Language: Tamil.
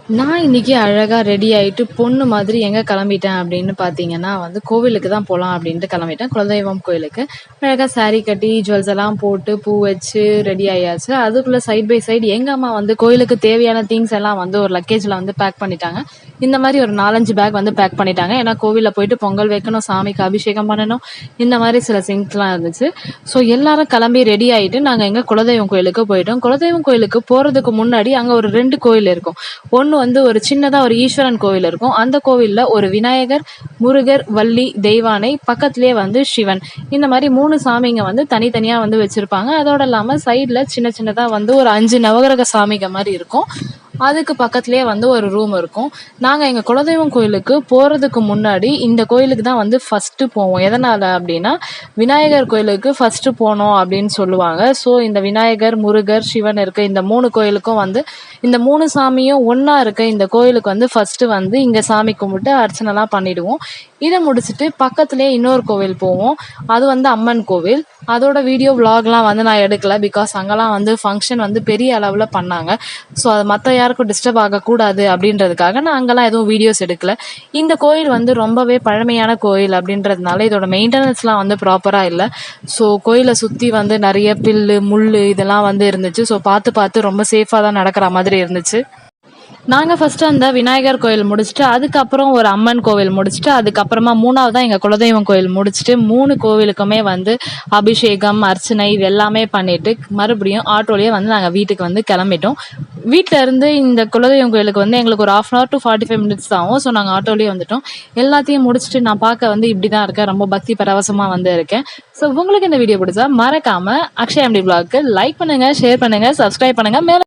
நான் இன்னைக்கு அழகா ரெடி ஆயிட்டு பொண்ணு மாதிரி எங்க கிளம்பிட்டேன் அப்படின்னு பார்த்தீங்கன்னா கோவிலுக்கு தான் போலாம் அப்படின்ட்டு கிளம்பிட்டேன். குலதெய்வம் கோயிலுக்கு. அழகா saree கட்டி ஜுவல்ஸ் எல்லாம் போட்டு பூ வச்சு ரெடி ஆயாச்சு. அதுக்குள்ள சைட் பை சைடு எங்க அம்மா கோயிலுக்கு தேவையான திங்ஸ் எல்லாம் ஒரு லக்கேஜ்ல பேக் பண்ணிட்டாங்க. இந்த மாதிரி ஒரு 4-5 பேக் பேக் பண்ணிட்டாங்க. ஏன்னா கோவில்ல போயிட்டு பொங்கல் வைக்கணும், சாமிக்கு அபிஷேகம் பண்ணணும், இந்த மாதிரி சில திங்ஸ்லாம் இருந்துச்சு. ஸோ எல்லாரும் கிளம்பி ரெடி ஆயிட்டு நாங்க எங்க குலதெய்வம் கோயிலுக்கு போயிட்டோம். குலதெய்வம் கோயிலுக்கு போறதுக்கு முன்னாடி அங்க ஒரு 2 கோயில் இருக்கும். ஒண்ணு ஒரு சின்னதா ஒரு ஈஸ்வரன் கோவில் இருக்கும். அந்த கோவில்ல ஒரு விநாயகர், முருகர், வள்ளி, தெய்வானை, பக்கத்திலேயே சிவன், இந்த மாதிரி 3 சாமிங்க தனித்தனியா வச்சிருப்பாங்க. அதோட இல்லாம சைட்ல சின்ன சின்னதா ஒரு 5 நவகிரக சாமிங்க மாதிரி இருக்கும். அதுக்கு பக்கத்துலயே ஒரு ரூம் இருக்கும். நாங்க எங்க குலதெய்வம் கோயிலுக்கு போறதுக்கு முன்னாடி இந்த கோயிலுக்கு தான் ஃபர்ஸ்ட் போவோம். எதனால அப்படின்னா விநாயகர் கோயிலுக்கு ஃபர்ஸ்ட் போனோம் அப்படின்னு சொல்லுவாங்க. ஸோ இந்த விநாயகர், முருகர், சிவன் இருக்க இந்த 3 கோயிலுக்கும் இந்த 3 சாமியும் ஒன்னா இருக்க இந்த கோயிலுக்கு ஃபர்ஸ்ட் இங்க சாமி கும்பிட்டு அர்ச்சனைலாம் பண்ணிடுவோம். இதை முடிச்சுட்டு பக்கத்துலேயே இன்னொரு கோவில் போவோம். அது அம்மன் கோவில். அதோட வீடியோ விளாக்லாம் நான் எடுக்கல. பிகாஸ் அங்கெல்லாம் ஃபங்க்ஷன் பெரிய அளவில் பண்ணாங்க. ஸோ அது மற்ற யாருக்கும் டிஸ்டர்ப் ஆகக்கூடாது அப்படின்றதுக்காக நான் அங்கெல்லாம் எதுவும் வீடியோஸ் எடுக்கல. இந்த கோயில் ரொம்பவே பழமையான கோயில் அப்படின்றதுனால இதோட மெயின்டெனன்ஸ்லாம் ப்ராப்பராக இல்லை. ஸோ கோயிலை சுற்றி நிறைய பில்லு முள் இதெல்லாம் இருந்துச்சு. ஸோ பார்த்து ரொம்ப சேஃபாக தான் நடக்கிற மாதிரி இருந்துச்சு. நாங்கள் ஃபர்ஸ்ட் அந்த விநாயகர் கோயில் முடிச்சுட்டு அதுக்கப்புறம் ஒரு அம்மன் கோவில் முடிச்சுட்டு அதுக்கப்புறமா 3வது எங்கள் குலதெய்வம் கோயில் முடிச்சுட்டு 3 கோவிலுக்குமே அபிஷேகம், அர்ச்சனை இது எல்லாமே பண்ணிட்டு மறுபடியும் ஆட்டோலேயே நாங்கள் வீட்டுக்கு கிளம்பிட்டோம். வீட்டில் இருந்து இந்த குலதெய்வம் கோயிலுக்கு எங்களுக்கு ஒரு 1/2 hour to 45 minutes தான் ஆகும். ஸோ நாங்கள் ஆட்டோலேயே வந்துட்டோம். எல்லாத்தையும் முடிச்சுட்டு நான் பார்க்க இப்படி தான் இருக்கேன். ரொம்ப பக்தி பரவசமாக இருக்கேன். ஸோ உங்களுக்கு இந்த வீடியோ பிடிச்சா மறக்காம அக்ஷயா எம்டி vlog லைக் பண்ணுங்க, ஷேர் பண்ணுங்க, சப்ஸ்கிரைப் பண்ணுங்க. மேலே